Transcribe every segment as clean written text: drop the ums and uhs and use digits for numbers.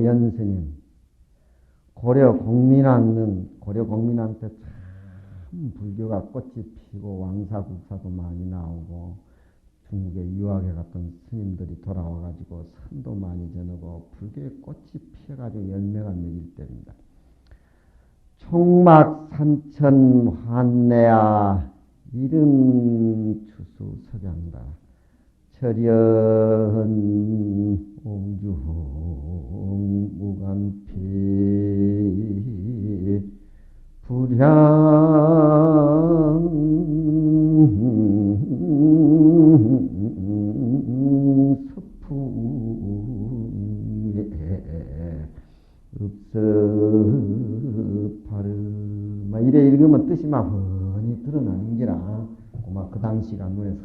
보현스님, 고려 공민왕 때 참 불교가 꽃이 피고 왕사국사도 많이 나오고 중국에 유학에 갔던 스님들이 돌아와가지고 선도 많이 전하고 불교의 꽃이 피어가지고 열매가 맺을 때입니다. 총막 산천 환내야 이른 추수 석양다 철연 옹중 무간피 불향 서풍에 읍섭하르 이래 읽으면 뜻이 막 훤히 드러나는 게라 그 당시가 눈에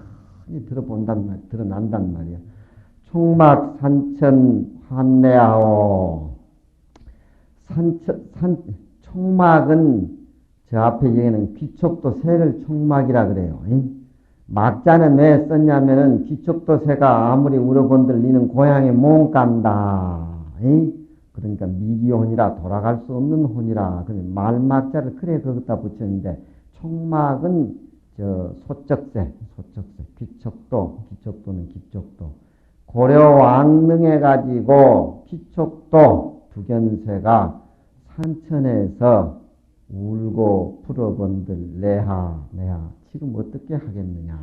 흔히 드러난단 말이야. 총막 산천 환내하오. 총막은 저 앞에 얘기는 귀촉도 새를 총막이라 그래요. 막자는 왜 썼냐면은 귀촉도 새가 아무리 울어본들 니는 고향에 못 간다. 그러니까 미기혼이라 돌아갈 수 없는 혼이라. 말막자를 그래 거기다 붙였는데 총막은 저 소적새, 귀촉도는 귀촉도. 고려 왕릉에 가지고 귀촉도 두견새가 산천에서 울고 풀어본들 내하 지금 어떻게 하겠느냐.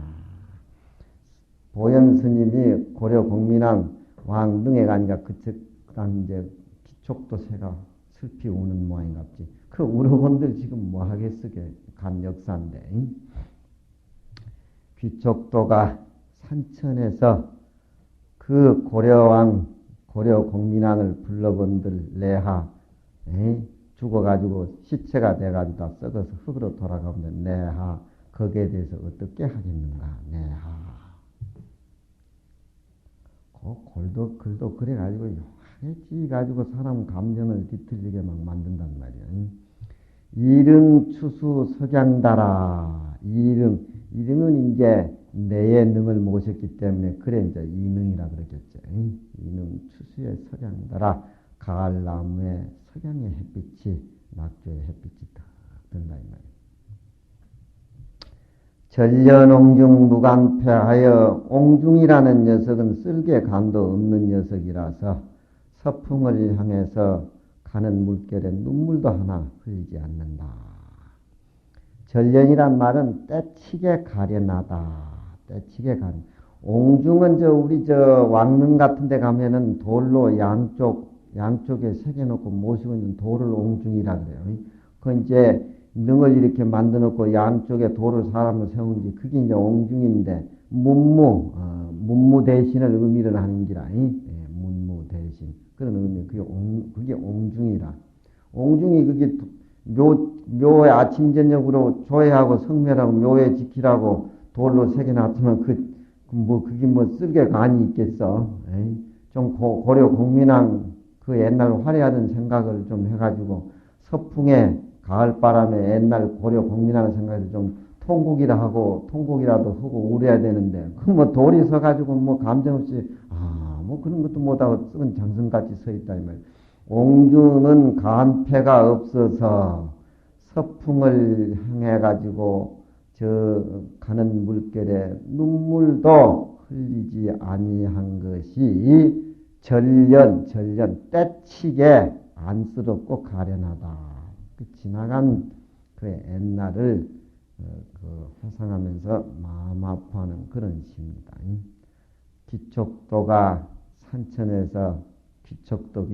보현스님이 고려 공민왕 왕릉에 가니까 그당 이제 귀촉도 새가 슬피 우는 모양이갑지. 그 울어본들 지금 뭐 하겠으게 간 역사인데. 귀촉도가 산천에서 그 고려 공민왕을 불러본들 내하 죽어가지고 시체가 돼가지고 다 썩어서 흙으로 돌아가면 내하 거기에 대해서 어떻게 하겠는가 내하 글도 그래가지고 요하게 찌가지고 사람 감정을 뒤틀리게 막 만든단 말이야. 이릉 추수 석양다라. 이릉은 이제 내의 능을 모셨기 때문에 그래 이제 이능이라 그러겠죠. 이능 추수의 석양다라. 가을나무에 석양의 햇빛이 낙조의 햇빛이 딱 든다 이 말이야. 전련옹중 무간패하여 옹중이라는 녀석은 쓸개 간도 없는 녀석이라서 서풍을 향해서 가는 물결에 눈물도 하나 흘리지 않는다. 전련이란 말은 떼치게 가련하다. 떼치게 가련. 옹중은 우리 왕릉 같은 데 가면은 돌로 양쪽에 새겨놓고 모시고 있는 돌을 옹중이라 그래요. 그 이제 능을 이렇게 만들어 놓고 양쪽에 돌을 사람을 세우는 게 그게 이제 옹중인데 문무 대신을 의미를 하는 기라. 문무 대신. 그런 의미. 그게 옹중이라. 옹중이 그게 묘에 아침 저녁으로 조회하고 성멸하고 묘에 지키라고 돌로 새겨놨으면 그게 쓸개 간이 있겠어. 좀 고려 공민왕 그 옛날 화려하던 생각을 좀 해가지고 서풍에 가을바람에 옛날 고려 공민왕을 생각해서 좀 통곡이라도 하고 울어야 되는데 돌이 서가지고 감정 없이 그런 것도 못하고 썩은 장성같이 서 있다 이 말. 옹중은 간패가 없어서 서풍을 향해 가지고 가는 물결에 눈물도 흘리지 아니한 것이 전련 떼치게 안쓰럽고 가련하다. 지나간 그 옛날을 회상하면서 마음 아파하는 그런 시입니다. 귀촉도가 산천에서 귀촉도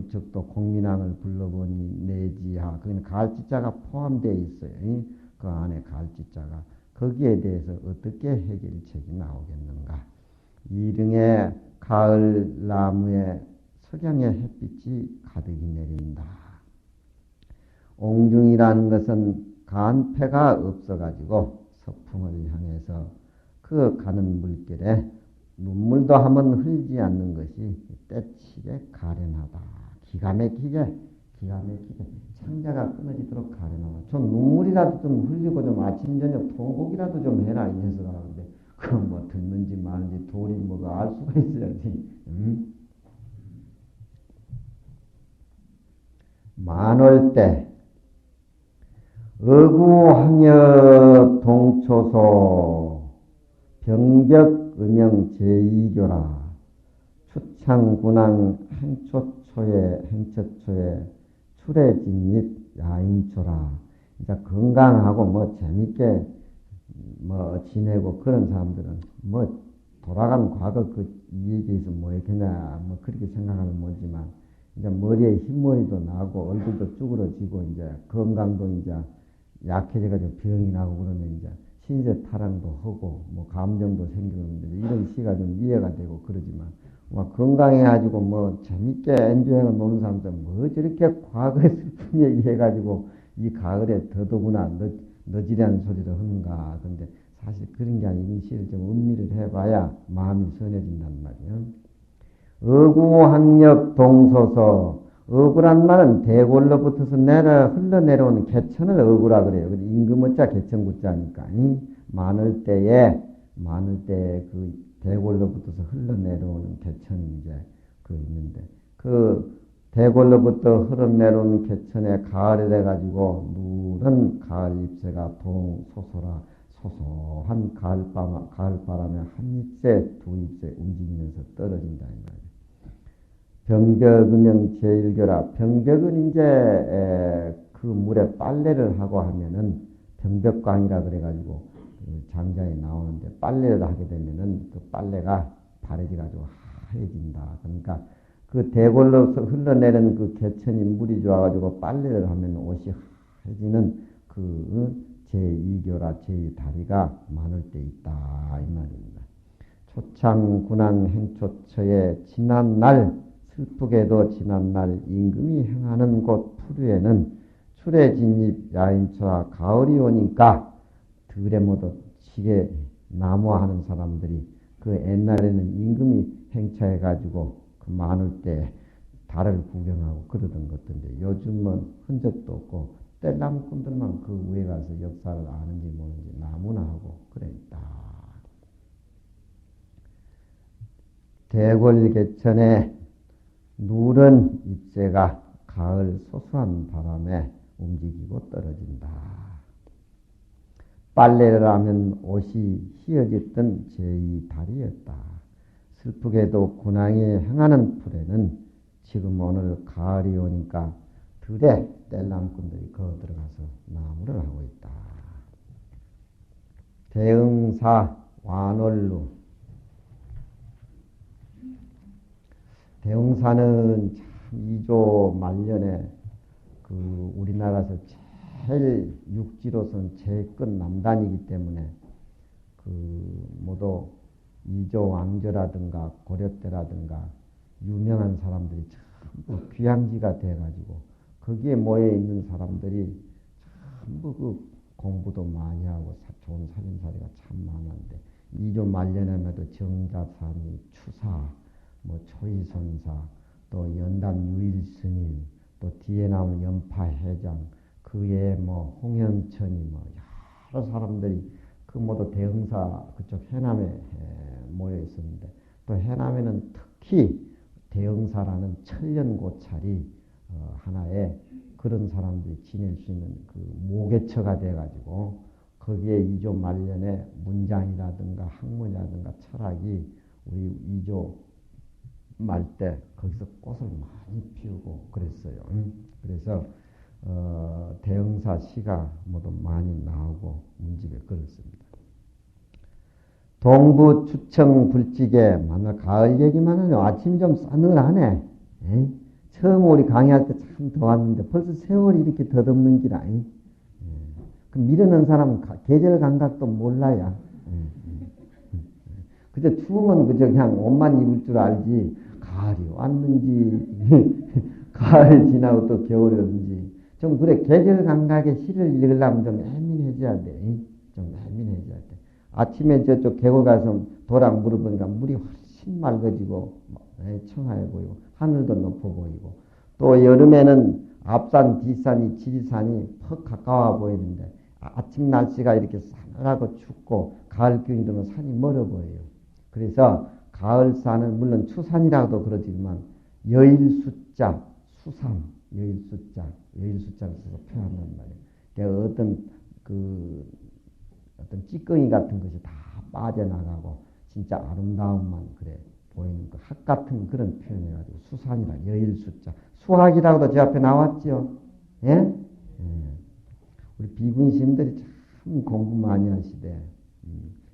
공민왕을 불러보니 내지하. 거기는 가을지자가 포함되어 있어요. 그 안에 가을지자가. 거기에 대해서 어떻게 해결책이 나오겠는가. 이릉의 가을 나무에 석양의 햇빛이 가득히 내린다. 옹중이라는 것은 간패가 없어가지고 서풍을 향해서 그 가는 물결에 눈물도 한번 흘리지 않는 것이 떼치게 가련하다. 기가 막히게 창자가 끊어지도록 가련하다. 좀 눈물이라도 좀 흘리고 좀 아침 저녁 통곡이라도 좀 해라 이 녀석아. 근데 그건 듣는지 마는지 돌이 알 수가 있어야지. 만월대 어구황여 동초소 병벽 음영 제2교라 추창군왕 행처초에 출애진입 야인초라. 이제 건강하고 뭐 재밌게 뭐 지내고 그런 사람들은 뭐 돌아간 과거 그 얘기에서 뭐 했겠냐 뭐 그렇게 생각하면 뭐지만 이제 머리에 흰머리도 나고 얼굴도 쭈그러지고 이제 건강도 이제 약해져가지고 병이 나고 그러면 이제 신세 타랑도 하고 뭐 감정도 생기는데 이런 시가 좀 이해가 되고 그러지만 뭐 건강해가지고 뭐 재밌게 엔조해가 노는 사람들 뭐 저렇게 과거의 슬픈 얘기 해가지고 이 가을에 더더구나 너지리한 소리를 하는가. 근데 사실 그런 게 아니고 이 시를 좀 음미를 해봐야 마음이 선해진단 말이에요. 어구항력 동소서 어구란 말은 대골로 붙어서 흘러내려오는 개천을 어구라 그래요. 임금어자 개천구자니까 많을 때에 그 대골로 붙어서 흘러내려오는 개천이 이제 그 있는데 그 대골로부터 흐르내려오는 개천에 가을이 돼가지고 누런 가을 잎새가 동소소라 소소한 가을바람에 한 잎새 두 잎새 움직이면서 떨어진다 이 말이에요. 병벽음영 제1교라. 병벽은 이제 그 물에 빨래를 하고 하면은 병벽광이라 그래가지고 그 장자에 나오는데 빨래를 하게 되면은 그 빨래가 바래져가지고 하얘진다. 그러니까 그 대골로서 흘러내리는 그 개천이 물이 좋아가지고 빨래를 하면 옷이 하얘지는 그 제2교라 제2다리가 많을 때 있다 이 말입니다. 초창군왕 행초처에 지난날 슬프게도 지난날 임금이 행하는 곳 푸르에는 출애진입 야인초와 가을이 오니까 들에 모두 지게 나무하는 사람들이 그 옛날에는 임금이 행차해가지고 그 많을 때 달을 구경하고 그러던 것인데 요즘은 흔적도 없고 뗄나무꾼들만 그 위에 가서 역사를 아는지 모르는지 나무나 하고 그래 있다. 대궐개천에 누런 잎새가 가을 소소한 바람에 움직이고 떨어진다. 빨래를 하면 옷이 휘어졌던 제2다리였다. 슬프게도 군왕이 행하는 풀에는 지금 오늘 가을이 오니까 들에 뗄나무꾼들이 거 들어가서 나무를 하고 있다. 대응사 완월루. 대응사는 참 이조 말년에 그 우리나라에서 제일 육지로서는 제일 큰 남단이기 때문에 그 모두 이조 왕조라든가 고려 때라든가 유명한 사람들이 전부 귀향지가 돼가지고 거기에 모여 있는 사람들이 전부 그 공부도 많이 하고 좋은 살림살이가 참 많았는데 이조 말년에도 정자사니 추사 뭐 초이선사 또 연담 유일스님 또 뒤에 나오는 연파회장 그에 뭐 홍영천이 뭐 여러 사람들이 그 모두 대흥사 그쪽 해남에 모여 있었는데 또 해남에는 특히 대흥사라는 천년고찰이 하나의 그런 사람들이 지낼 수 있는 그 모계처가 돼가지고 거기에 이조 말년에 문장이라든가 학문이라든가 철학이 우리 이조 말 때 거기서 꽃을 많이 피우고 그랬어요. 그래서 대흥사 시가 모두 많이 나오고 문집에 그렇습니다. 동부 추청 불지개 만날 가을 얘기만 하면 아침 좀 싸늘하네. 에이? 처음 우리 강의할 때 참 더웠는데 벌써 세월이 이렇게 더덥는 기라. 그 미루는 사람은 계절 감각도 몰라야. 그저 추우면 그저 그냥 옷만 입을 줄 알지 가을이 왔는지 가을이 지나고 또 겨울이 오는지 좀 그래 계절 감각의 시를 읽으려면 좀 예민해져야 돼. 좀 예민해져야 돼. 아침에 저쪽 계곡 가서 도랑 물어보니까 물이 훨씬 맑아지고 청하해 보이고 하늘도 높아 보이고 또 여름에는 앞산 뒷산이 지리산이 퍽 가까워 보이는데 아침 날씨가 이렇게 싸늘하고 춥고 가을 기운이 들면 산이 멀어 보여요. 그래서 가을산은 물론 추산이라고도 그러지만 여일 숫자 수산 여일수자를 써서 표현한단 말이에요. 그러니까 어떤 찌꺼기 같은 것이 다 빠져나가고 진짜 아름다움만 그래 보이는 그 학 같은 그런 표현해가지고 수산이라 여일수자. 수학이라고도 제 앞에 나왔죠. 예? 우리 비군 시민들이 참 공부 많이 하시대.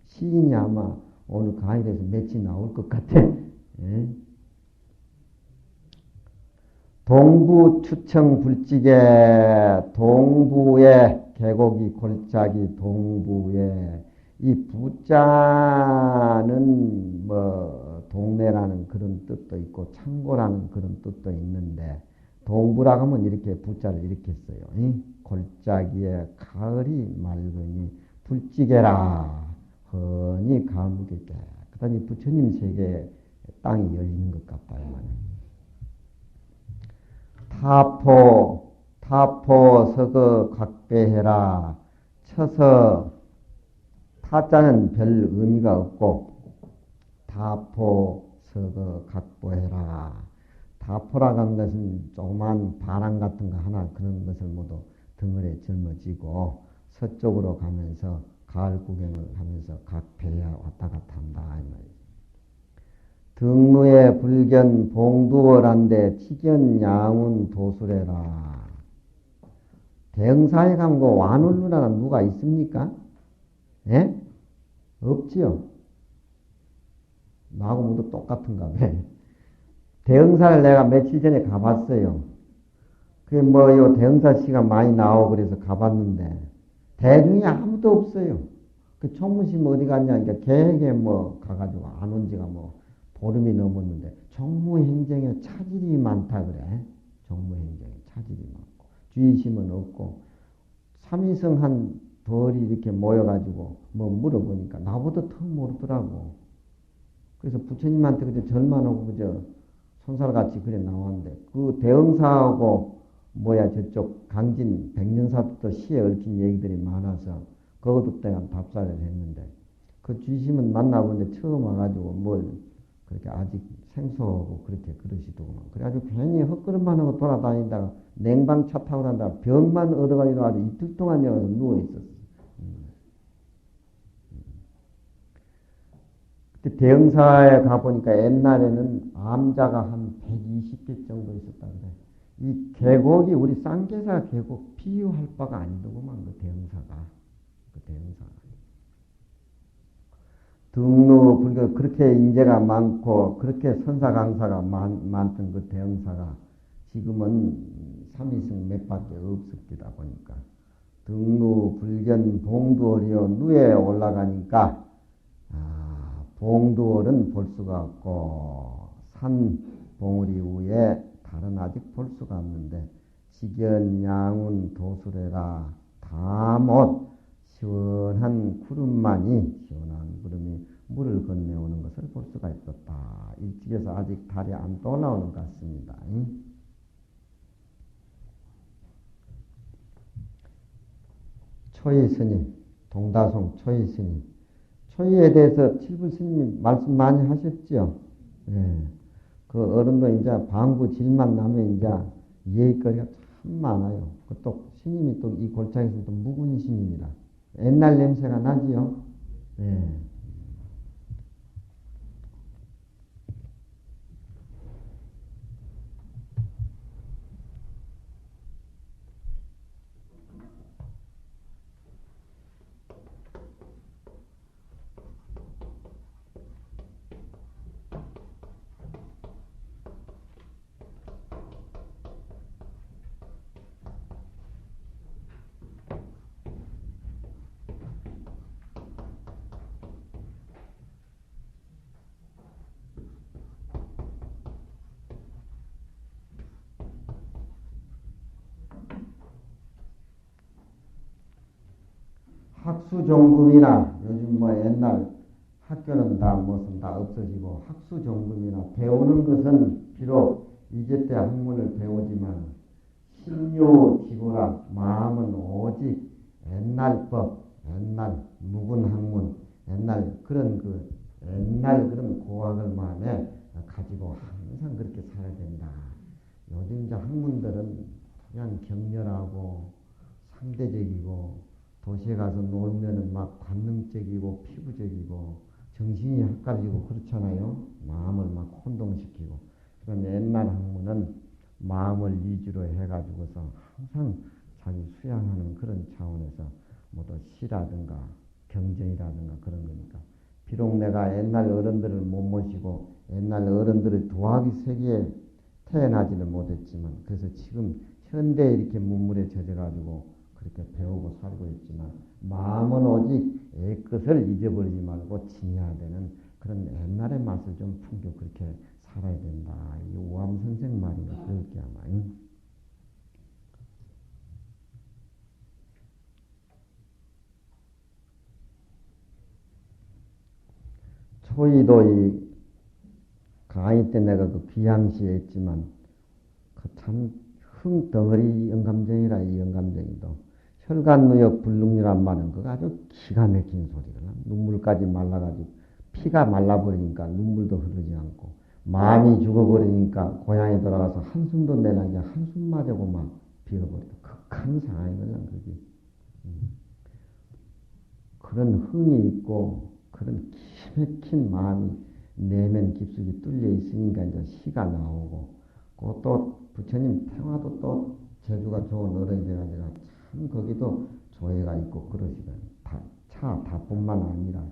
시인이 아마 오늘 강의에서 며칠 나올 것 같아. 예? 동부 추청 불지개 동부의 계곡이 골짜기 동부에 이 부자는 뭐 동네라는 그런 뜻도 있고 창고라는 그런 뜻도 있는데 동부라고 하면 이렇게 부자를 이렇게 써요. 골짜기에 가을이 맑으니 불지개라 허니 가물게 그다음에 부처님 세계에 땅이 열리는 것 같다 이 말이에요. 타포 서거 각배해라 쳐서 타자는 별 의미가 없고 타포 서거 각보해라. 타포라고 하는 것은 조그만 바람 같은 거 하나 그런 것을 모두 등을에 짊어지고 서쪽으로 가면서 가을 구경을 하면서 각배해 왔다 갔다 한다 이 말이에요. 등루에 불견 봉두어란데 치견 양운 도수래라. 대흥사에 가면 그 완울루라는 누가 있습니까? 예? 없지요. 나하고 모두 똑같은가 봐. 대흥사를 내가 며칠 전에 가봤어요. 그게 요 대흥사 씨가 많이 나오고 그래서 가봤는데 대중이 아무도 없어요. 그 총무심 어디 갔냐? 그러니까 계획에 가가지고 안 온 지가 보름이 넘었는데 정무행정에 차질이 많다 그래. 정무행정에 차질이 많고 주의심은 없고 삼위성 한 벌이 이렇게 모여가지고 물어보니까 나보다 더 모르더라고. 그래서 부처님한테 그저 절만 하고 그저 손살같이 그래 나왔는데 그 대흥사하고 저쪽 강진 백년사도 시에 얽힌 얘기들이 많아서 그것도 내가 답사를 했는데 그 주심은 만나보는데 처음 와가지고 뭘 그렇게 아직 생소하고 그렇게 그러시더구만. 그래가지고 괜히 헛걸음만 하고 돌아다니다가 냉방 차 타고 난다가 병만 얻어가지고 아주 이틀 동안 여기서 누워있었어. 그때 대흥사에 가보니까 옛날에는 암자가 한 120개 정도 있었다 그래. 이 계곡이 우리 쌍계사 계곡 비유할 바가 아니더구만 그 대흥사가. 등루 불교 그렇게 인재가 많고 그렇게 선사 강사가 많던 그 대흥사가 지금은 삼위승 몇 밖에 없습니다 보니까 등루 불견 봉두월이요 누에 올라가니까 봉두월은 볼 수가 없고 산 봉우리 위에 달은 아직 볼 수가 없는데 지견 양운 도수래라 다 못 시원한 구름만이 시원한 구름이 물을 건네오는 것을 볼 수가 있었다. 일찍에서 아직 달이 안 떠나오는 것 같습니다. 초이 스님, 동다송 초이 스님. 초이에 대해서 칠불 스님이 말씀 많이 하셨죠. 예. 그 어른도 이제 방구 질만 나면 이제 이해거리가 참 많아요. 또 스님이 또 이 골짜기에서 또 묵은 스님이라. 옛날 냄새가 나지요? 예. 학수종금이나 요즘 옛날 학교는 다 무슨 다 없어지고 학수종금이나 배우는 것은 비록 이제 때 학문을 배우지만 신묘지고라 마음은 오직 옛날 법, 옛날 묵은 학문, 옛날 옛날 그런 고학을 마음에 가지고 항상 그렇게 살아야 된다. 요즘 이제 학문들은 그냥 격렬하고 상대적이고 도시에 가서 놀면은 막 관능적이고 피부적이고 정신이 헷갈리고 그렇잖아요. 마음을 막 혼동시키고. 그럼 옛날 학문은 마음을 위주로 해가지고서 항상 자기 수양하는 그런 차원에서 뭐또 시라든가 경전이라든가 그런 거니까. 비록 내가 옛날 어른들을 못 모시고 옛날 어른들의 도화기 세계에 태어나지는 못했지만 그래서 지금 현대에 이렇게 문물에 젖어가지고 그렇게 배우고 살고 있지만 마음은 오직 옛것을 잊어버리지 말고 지녀야 되는 그런 옛날의 맛을 좀 풍겨 그렇게 살아야 된다. 이 우암 선생 말인가 그럴게 아마. 초이도 이 강의 때 내가 그 귀향시에 했지만 그 참 흥덩어리 영감쟁이라 이 영감쟁이도 혈관누역 불능이란 말은 그거 아주 기가 막힌 소리거든. 눈물까지 말라가지고 피가 말라버리니까 눈물도 흐르지 않고 마음이 죽어버리니까 고향에 돌아가서 한숨도 내나게 한숨마저고 막 비어버리고 극한 상황이거든 그게. 그런 흥이 있고 그런 기막힌 마음이 내면 깊숙이 뚫려 있으니까 이제 시가 나오고 또 부처님 평화도 또 재주가 좋은 어른이 돼가지고 참 거기도 조예가 있고 그러시거든요. 다뿐만 아니라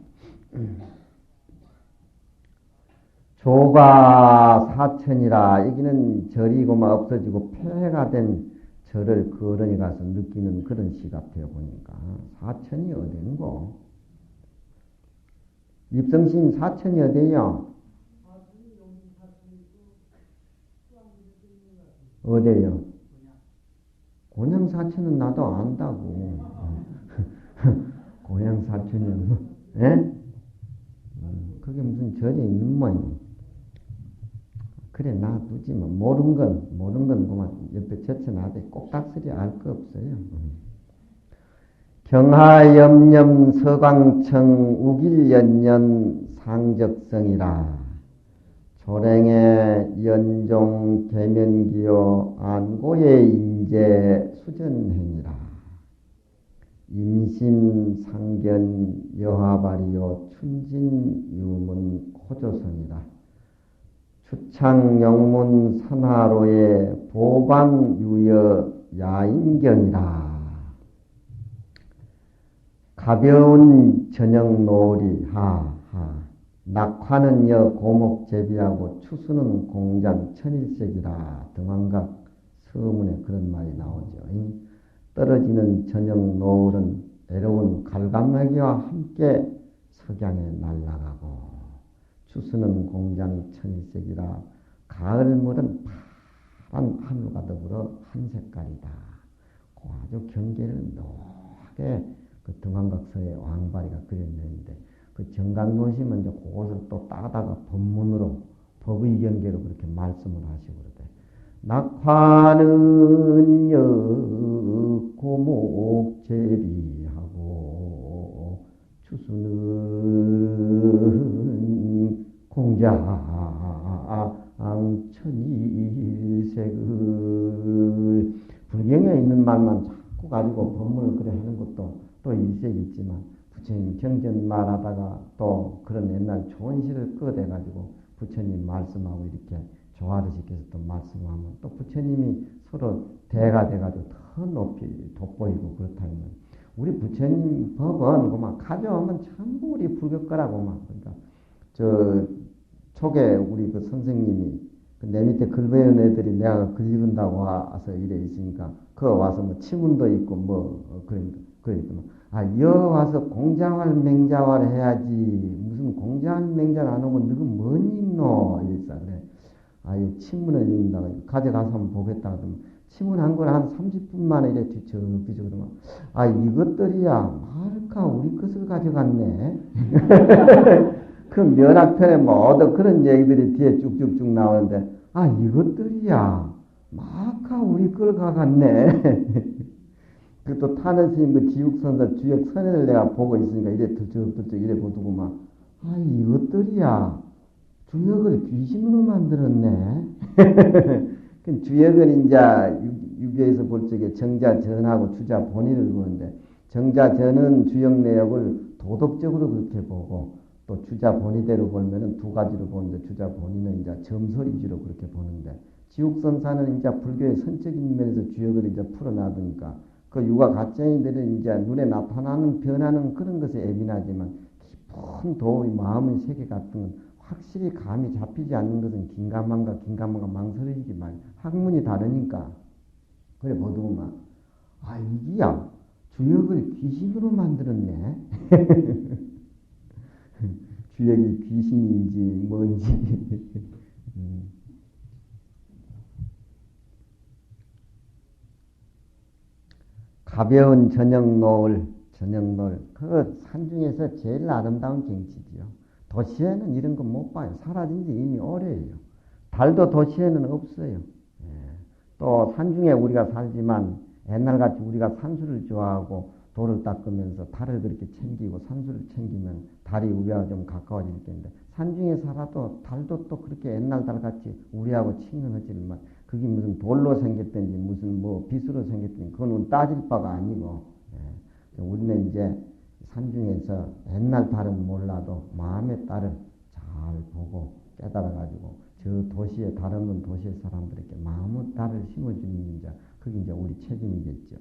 조가 사천이라 여기는 절이고 막 없어지고 폐해가 된 절을 그 어른이 가서 느끼는 그런 시 같아요 보니까. 사천이 어딘고? 입성심 사천이 어디요? 어디요? 곤양 사천은 나도 안다고. 곤양 사천이요. 예? 그게 무슨 절이 있는 모양. 그래 놔두지 뭐. 모르는 건 그만 옆에 제쳐놔대. 꼭딱스리 알 거 없어요. 경하염염 서광청 우길연년 상적성이라 조랭의 연종 대면기요 안고의 인재 수전행이라 임심상견 여하발이요 춘진유문 호조선이라 추창영문 선하로의 보방유여 야인경이라 가벼운 저녁 노을이 하하 낙화는 여 고목 제비하고 추수는 공장 천일색이라 등왕각 서문에 그런 말이 나오죠. 떨어지는 저녁 노을은 외로운 갈감마기와 함께 석양에 날아가고 추수는 공장 천일색이라 가을물은 파란 하늘과 더불어 한 색깔이다. 그 아주 경계를 노하게 그 등왕각서에 왕바리가 그려냈는데 그 정강론심은 이제 그것을 또 따다가 법문으로 법의 경계로 그렇게 말씀을 하시고 그러대. 낙화는 여 고목 제비하고 추수는 공장 천일색을 불경에 있는 말만 자꾸 가지고 법문을 그래 하는 것도 또 일색이 있지만 부처님 경전 말하다가 또 그런 옛날 좋은 시를 꺼대가지고 부처님 말씀하고 이렇게 조화를 시켜서 또 말씀하면 또 부처님이 서로 대가 돼가지고 더 높이 돋보이고 그렇다면 우리 부처님 법은 그만 가져오면 전부 우리 불교 거라고만. 그러니까 저 초계 우리 그 선생님이 내 밑에 글 배운 애들이 내가 글 읽은다고 와서 이래 있으니까 그 와서 뭐 치문도 있고 뭐 그러니까 여 와서 공자활 맹자활 해야지 무슨 공자활 맹자를 안 하고 너가 뭔 읽노 이랬어. 그래. 이 친문을 읽는다고 가져가서 한번 보겠다 그러면 친문한 걸 한 30분 만에 이래 뒤적뒤적 그러면 이것들이야 말까 우리 것을 가져갔네. 그 면학편에 모두 그런 얘기들이 뒤에 쭉쭉쭉 나오는데 이것들이야 마카 우리 걸 가갔네. 그 또 타는 스님 그 지육선설 주역 선회를 내가 보고 있으니까 이래 들쩍들쩍 이래 보두고 막 이것들이야 주역을 귀신으로 만들었네. 그 주역은 이제 유교에서 볼 적에 정자전하고 주자본의를 보는데 정자전은 주역 내역을 도덕적으로 그렇게 보고 또 주자본의대로 보면은 두 가지로 보는데 주자본의는 이제 점서 위주로 그렇게 보는데 지옥선사는 이제 불교의 선적인 면에서 주역을 이제 풀어놔두니까 그 유가 가짜인들은 이제 눈에 나타나는 변하는 그런 것에 예민하지만 깊은 도의 마음의 세계 같은 건 확실히 감이 잡히지 않는 것은 긴가민가 망설이지 말. 학문이 다르니까. 그래 보더구만. 아 이기야 주역을 귀신으로 만들었네. 주역이 귀신인지 뭔지. 가벼운 저녁 노을. 그 산중에서 제일 아름다운 경치지요. 도시에는 이런 거 못 봐요. 사라진 지 이미 오래예요. 달도 도시에는 없어요. 예. 또 산중에 우리가 살지만 옛날같이 우리가 산수를 좋아하고 돌을 닦으면서 달을 그렇게 챙기고 산수를 챙기면 달이 우리하고 좀 가까워질 텐데 산중에 살아도 달도 또 그렇게 옛날 달같이 우리하고 친근하지만 그게 무슨 돌로 생겼든지 무슨 뭐 빛으로 생겼든지 그건 따질 바가 아니고 예. 우리는 이제 산중에서 옛날 달은 몰라도 마음의 달을 잘 보고 깨달아가지고 저 도시에 다른 없는 도시의 사람들에게 마음의 달을 심어주는 자 그게 이제 우리 책임이겠죠.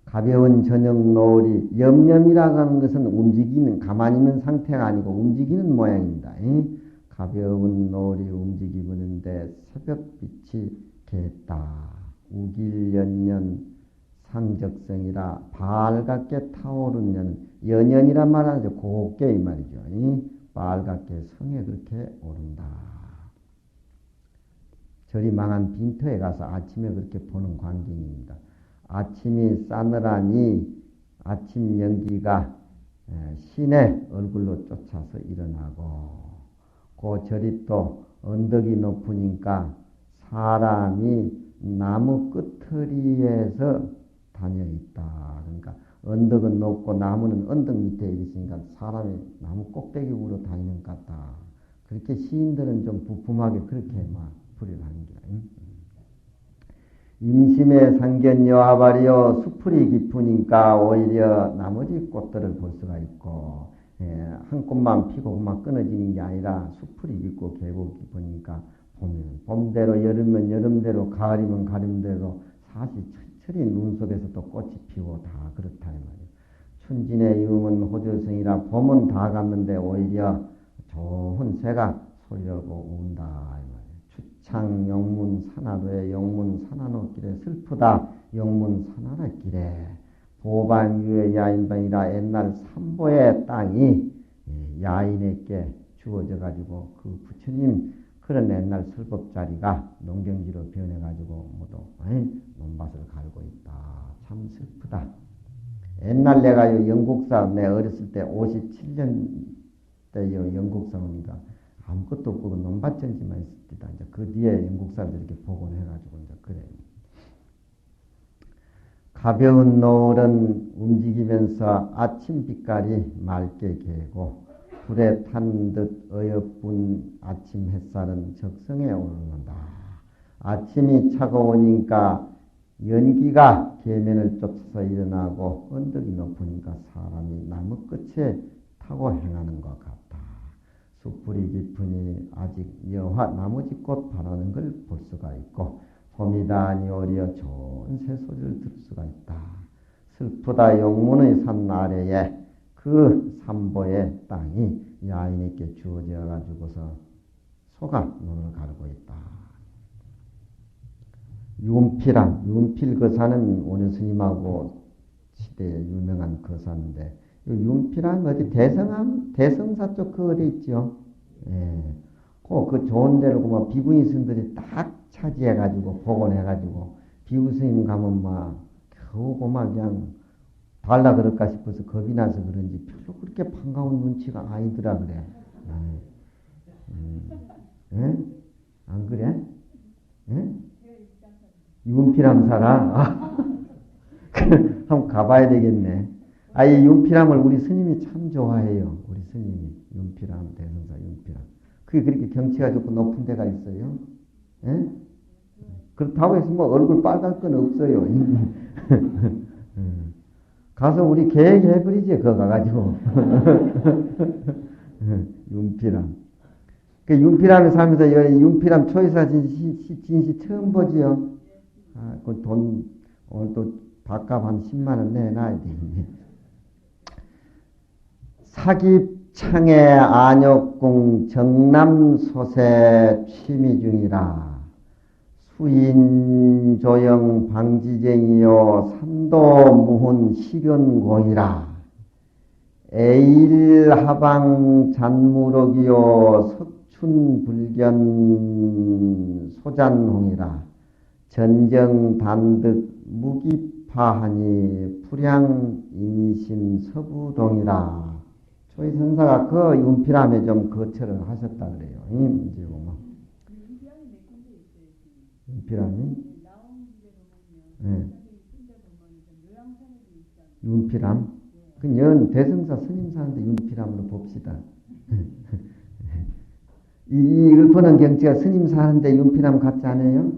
가벼운 저녁 노을이 염염이라고 하는 것은 움직이는 가만히 있는 상태가 아니고 움직이는 모양입니다. 가벼운 노을이 움직이고 있는데 새벽빛이 개다 우길연년 상적성이라 밝게 타오르는 연연이란 말하죠. 곱게 이 말이죠. 빨갛게 성에 그렇게 오른다. 저리 망한 빈터에 가서 아침에 그렇게 보는 광경입니다. 아침이 싸늘하니 아침 연기가 신의 얼굴로 쫓아서 일어나고 그 저리 또 언덕이 높으니까 사람이 나무 끝터리에서 다녀 있다. 그러니까 언덕은 높고 나무는 언덕 밑에 있으니까 사람이 나무 꼭대기 위로 다니는 것 같다. 그렇게 시인들은 좀 부품하게 그렇게 막 풀이를 하는 거야. 임심의 상견 여하발이여 수풀이 깊으니까 오히려 나머지 꽃들을 볼 수가 있고 한 꽃만 피고 막 끊어지는 게 아니라 수풀이 깊고 계곡이 깊으니까 봄이면 봄대로 여름이면 여름대로 가을이면 가을대로 사실 철이 눈 속에서 또 꽃이 피고 다 그렇다 이 말이에요. 춘진의 이음은 호조성이라 봄은 다 갔는데 오히려 좋은 새가 소리하고 운다 이 말이에요. 추창 영문 산하도에 영문 산하노 길에 슬프다 영문 산하라 길에 보반유의 야인방이라 옛날 삼보의 땅이 야인에게 주어져 가지고 그 부처님 그런 옛날 설법자리가 농경지로 변해가지고 모두 논밭을 갈고 있다. 참 슬프다. 옛날 내가 영국사 내 어렸을 때 57년 때 영국사 오니까 아무것도 없고 논밭전지만 있을 때다. 이제 그 뒤에 영국사를 이렇게 복원해가지고 이제 그래. 가벼운 노을은 움직이면서 아침 빛깔이 맑게 개고 불에 탄 듯 어여쁜 아침 햇살은 적성에 오르는다. 아침이 차가우니까 연기가 계면을 쫓아서 일어나고 언덕이 높으니까 사람이 나무 끝에 타고 행하는 것 같다. 숲풀이 깊으니 아직 여화 나머지꽃 바라는 걸 볼 수가 있고 봄이다 하니 오히려 좋은 새소리를 들을 수가 있다. 슬프다 용문의 산 아래에 그 삼보의 땅이 야인에게 주어져 가지고서 소가 눈을 가르고 있다. 윤필 거사는 오늘 스님하고 시대에 유명한 거사인데 윤필함 어디 대성사 쪽 그 어디 있죠? 예. 그 좋은 데로 뭐 비구니 스님들이 딱 차지해 가지고 복원해 가지고 비구 스님 가면 막 겨우 고막 그냥 달라 그럴까 싶어서 겁이 나서 그런지 별로 그렇게 반가운 눈치가 아니더라 그래. 안 그래? 윤필함 살아? 한번 가봐야 되겠네. 이 윤필함을 우리 스님이 참 좋아해요. 우리 스님이 윤필함 대성사 윤필함. 그게 그렇게 경치가 좋고 높은 데가 있어요. 예? 그렇다고 해서 뭐 얼굴 빨갈 건 없어요. 가서 우리 계획해버리지, 그거 가가지고. 윤피람. 그 윤피람에 살면서 윤피람 초이사 진시 처음 보지요. 아, 그 돈, 오늘 또 밥값 한 10만원 내놔야 되겠네. 사깁창의 안역궁 정남소세 취미 중이라 수인조영 방지쟁이요 삼도무훈 시견공이라 에일하방 잔무록이요 석춘불견 소잔홍이라 전정단득 무기파하니 불양인심 서부동이라 초이 선사가 그 윤피람에 좀 거처를 하셨다 그래요. 이제 보면 윤피람이 네. 윤피람 그 연 대승사 스님 사는데 윤피람으로 봅시다. 이 읊어놓은 경치가 스님 사는데 윤피람 같지 않아요?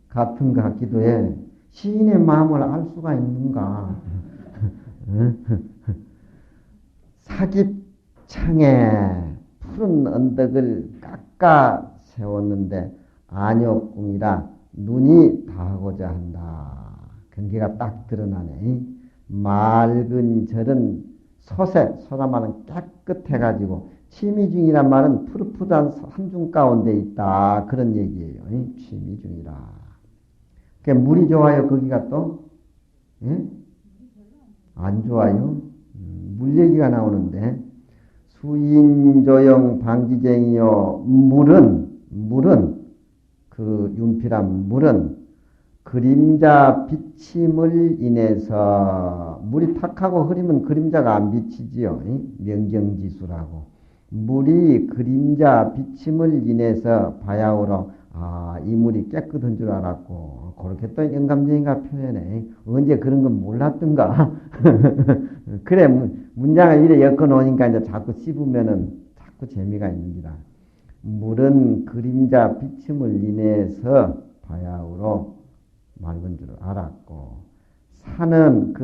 같은 것 같기도 해. 시인의 마음을 알 수가 있는가? 사깁창에 푸른 언덕을 깎아 세웠는데 안역궁이라 눈이 닿고자 한다. 경계가 딱 드러나네. 맑은 절은 소라 말은 깨끗해가지고 취미중이란 말은 푸릇푸릇한 산중 가운데 있다. 그런 얘기예요. 취미중이라. 물이 좋아요. 거기가 또? 예? 안 좋아요. 물 얘기가 나오는데 수인조영 방지쟁이요 물은 그 윤피람 물은 그림자 비침을 인해서 물이 탁하고 흐리면 그림자가 안 비치지요. 명경지수라고 물이 그림자 비침을 인해서 바야흐로 이 물이 깨끗한 줄 알았고 그렇게 또 영감쟁이가 표현해. 언제 그런 건 몰랐던가. 그래 문장을 이래 엮어놓으니까 이제 자꾸 씹으면은 자꾸 재미가 있는기라. 물은 그림자 비침을 인해서 바야흐로 맑은 줄 알았고 산은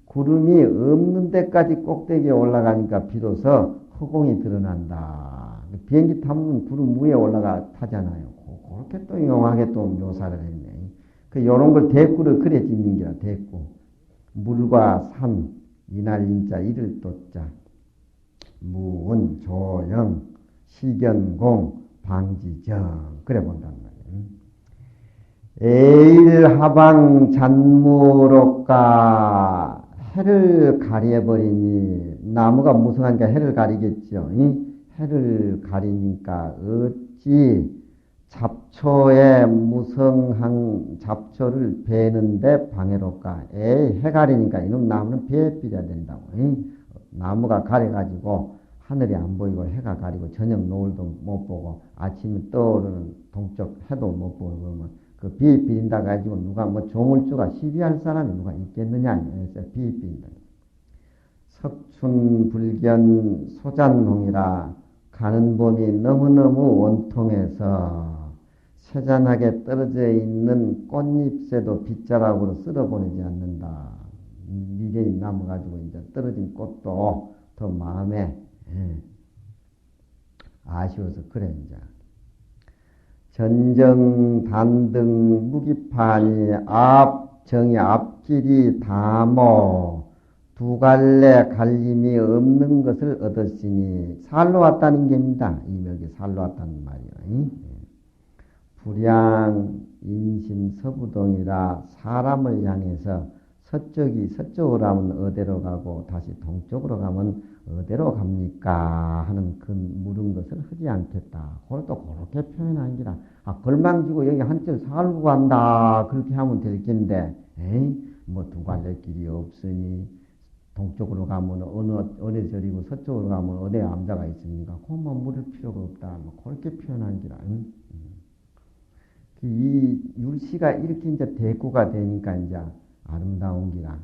구름이 없는 데까지 꼭대기에 올라가니까 비로소 허공이 드러난다. 비행기 타면 구름 위에 올라가 타잖아요. 그렇게 또 용하게 또 묘사를 했네. 요런 걸 대꾸를 그래 짓는 게야, 대꾸. 물과 산, 이날 인자, 이를 또자, 무은, 조영, 시견공, 방지정. 그래 본단 말이에요. 에일하방 잔무록가 해를 가려버리니 나무가 무성하니까 해를 가리겠죠. 해를 가리니까 어찌 잡초에 무성한 잡초를 베는데 방해로까. 해 가리니까 이놈 나무는 베어버려야 된다고. 나무가 가려가지고 하늘이 안 보이고 해가 가리고 저녁 노을도 못 보고 아침에 떠오르는 동쪽 해도 못 보고 그러면 그 비린다 가지고 누가 뭐 종을 주가 시비할 사람이 누가 있겠느냐. 그래서 비린다. 석춘불견 소잔홍이라 가는 봄이 너무너무 원통해서 세잔하게 떨어져 있는 꽃잎새도 빗자락으로 쓸어보내지 않는다. 미련이 남아가지고 이제 떨어진 꽃도 더 마음에 아쉬워서 그래 이제. 전정 단등 무기판이 정이 앞길이 다모 두 갈래 갈림이 없는 것을 얻었으니 살로 왔다는 겁니다. 이명이 살로 왔다는 말이에요. 불양 인심 서부동이라 사람을 향해서 서쪽으로 가면 어디로 가고 다시 동쪽으로 가면 어디로 갑니까 하는 그 물은 것을 하지 않겠다. 그것도 그렇게 표현한 기라. 걸망 주고 여기 한철 살고 간다 그렇게 하면 될 텐데 뭐 두 갈래 길이 없으니 동쪽으로 가면 어느 절이고 서쪽으로 가면 어디에 암자가 있습니까? 그것만 물을 필요가 없다. 뭐 그렇게 표현한 기라. 이 율시가 이렇게 이제 대꾸가 되니까 이제 아름다운 기라.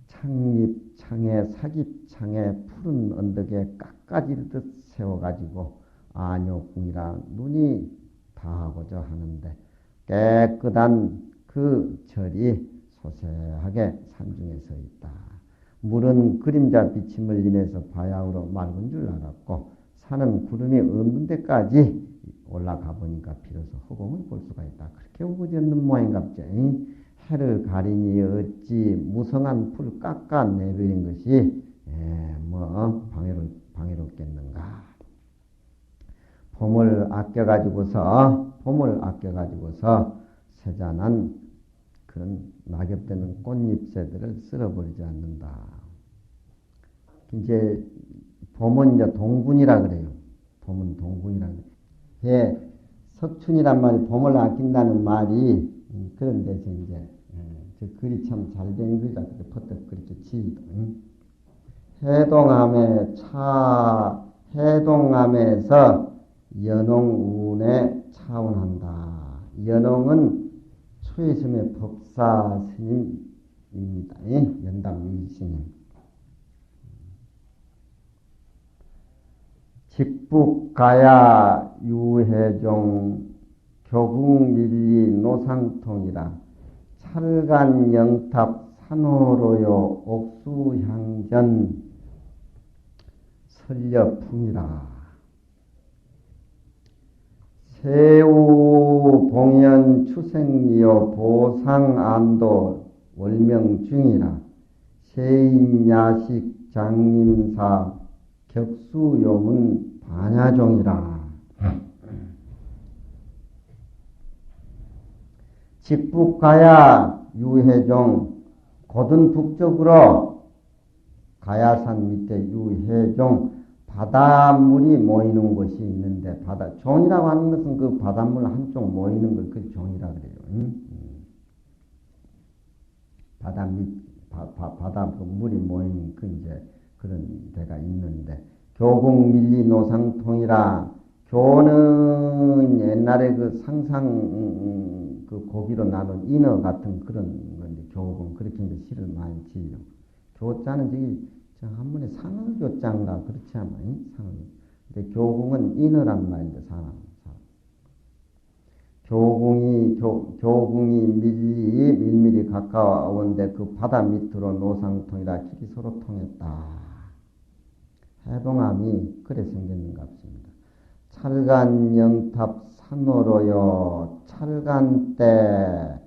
창립창에 사깁창에 푸른 언덕에 깎아질 듯 세워가지고 안욕궁이라 눈이 다하고자 하는데 깨끗한 그 절이 소세하게 산중에 서 있다. 물은 그림자 비침을 인해서 바야흐로 맑은 줄 알았고 산은 구름이 없는 데까지 올라가 보니까 비로소 허공을 볼 수가 있다. 그렇게 우거졌는 모양갑죠. 해를 가리니 어찌 무성한 풀 깎아 내버린 것이 방해롭겠는가. 봄을 아껴가지고서 세잔한 그런 낙엽되는 꽃잎새들을 쓸어버리지 않는다. 이제 봄은 이제 동군이라 그래요. 봄은 동군이라 그래요. 예, 석춘이란 말이 봄을 아낀다는 말이 그런 데서 이제 저 글이 참 잘 된 글이다. 퍼뜩 그렇게 지도. 해동암에서 연홍운에 차원한다. 연홍은 초이섬의 법사 스님입니다. 연담 유이스님. 직북가야 유해종 교국밀리 노상통이라 찰간 영탑 산호로요 옥수향전 설려풍이라. 세우 봉연 추생리요 보상안도 월명중이라 세인야식 장림사 격수요문 반야종이라. 직북가야 유해종 곧은 북쪽으로 가야산 밑에 유해종 바닷물이 모이는 곳이 있는데 종이라고 하는 것은 그 바닷물 한쪽 모이는 걸 그 종이라 그래요. 바다 물이 모이는 그 이제 그런 데가 있는데 교국 밀리 노상통이라. 교는 옛날에 그 상상 그 고기로 나눈 인어 같은 그런 건데 교국은 그렇게 이제 시를 많이 지어요. 교자는 저기 한문에 상어교자인가 그렇지 않아요? 상어. 근데 교국은 인어란 말인데 사람. 교궁이 밀밀히 가까운데 그 바다 밑으로 노상통이라 길이 서로 통했다. 해동암이 그래 생겼는 것 같습니다. 찰간 영탑 산호로요. 찰간대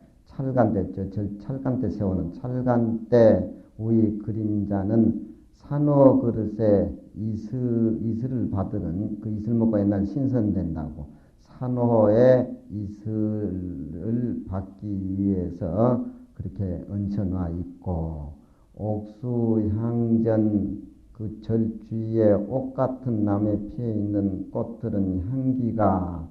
세우는 찰간대 우리 그림자는 산호 그릇에 이슬을 받으는 그 이슬 먹고 옛날 신선된다고 산호에 이슬을 받기 위해서 그렇게 얹혀놔 있고 옥수향전 그 절 주위에 옷 같은 나무에 피어 있는 꽃들은 향기가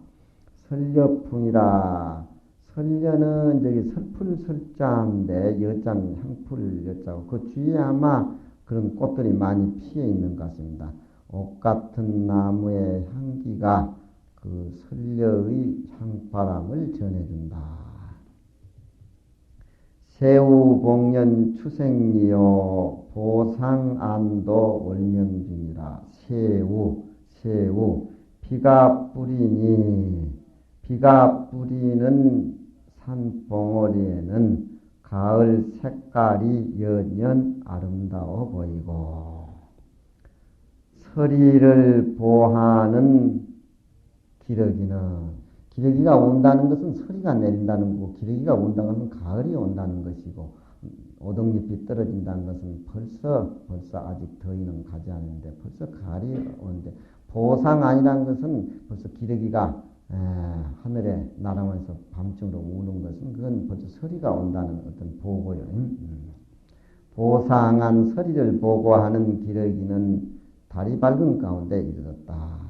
설려풍이라. 설려는 저기 설풀 설자인데 여자는 향풀 여자고 그 주위에 아마 그런 꽃들이 많이 피어 있는 것 같습니다. 옷 같은 나무의 향기가 그 설려의 향바람을 전해준다. 세우봉년 추생리요 보상안도 월명중이라. 세우 비가 뿌리는 산봉오리에는 가을 색깔이 연연 아름다워 보이고 서리를 보하는 기러기가 온다는 것은 서리가 내린다는 거고 기러기가 온다는 것은 가을이 온다는 것이고 오동잎이 떨어진다는 것은 벌써 아직 더위는 가지 않는데 벌써 가을이 오는데 보상안이라는 것은 벌써 기러기가 하늘에 날아오면서 밤중으로 우는 것은 그건 벌써 서리가 온다는 어떤 보고요. 보상한 서리를 보고하는 기러기는 달이 밝은 가운데 이르렀다.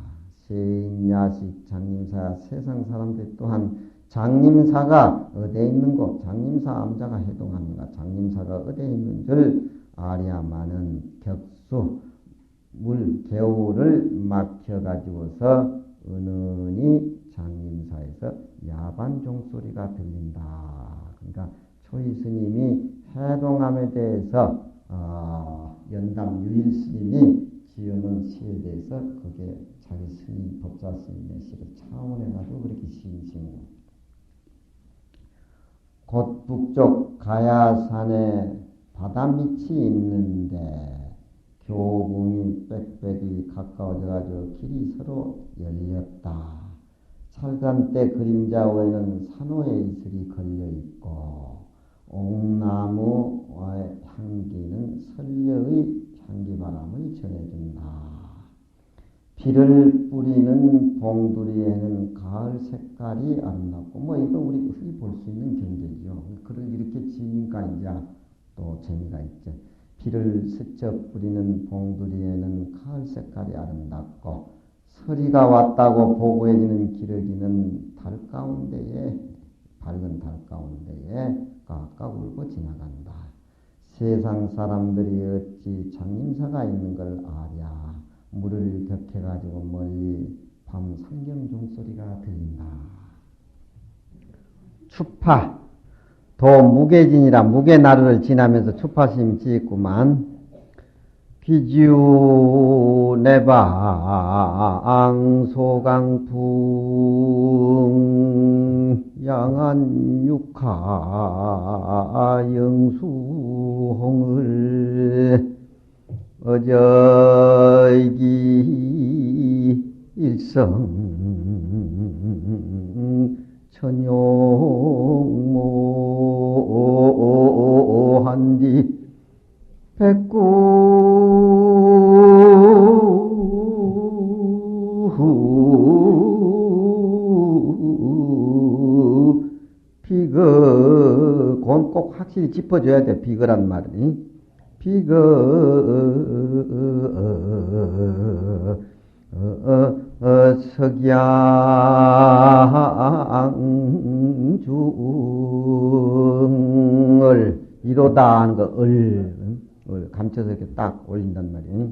세인야식 장림사 세상 사람들 또한 장림사가 어디에 있는고 장림사 암자가 해동하는가 장림사가 어디에 있는 줄 아랴마는 격수 개울을 막혀가지고서 은은히 장림사에서 야반 종소리가 들린다. 그러니까 초이 스님이 해동함에 대해서 연담 유일 스님이 지어놓은 시에 대해서 그게 자기 스님, 법자 스님의 시를 차원해가지고 그렇게 시인 거. 곧 북쪽 가야산에 바다밑이 있는데 교궁이 빽빽이 가까워져가지고 길이 서로 열렸다. 철간때 그림자 위에는 산호의 이슬이 걸려있고 옥나무와의 향기는 설려의 향기바람을 전해준다. 비를 뿌리는 봉두리에는 가을 색깔이 아름답고 이거 우리 흔히 볼 수 있는 경계죠. 그걸 이렇게 지니까 이제 또 재미가 있죠. 비를 스쳐 뿌리는 봉두리에는 가을 색깔이 아름답고 서리가 왔다고 보고해지는 기러기는 달 가운데에 밝은 달 가운데에 깎아 울고 지나간다. 세상 사람들이 어찌 장림사가 있는 걸 아랴. 물을 격해가지고 멀리 밤 상경 종소리가 들린다. 추파 도 무게진이라 무게나루를 지나면서 추파심 지었구만. 비지우 내방 소강풍 양안 육하 영수홍을 어저이기 일성 천용모한디 비거 그건 꼭 확실히 짚어줘야 돼. 비거란 말이 비거 석양중을 이로다 하는 거 을 감춰서 이렇게 딱 올린단 말이에요.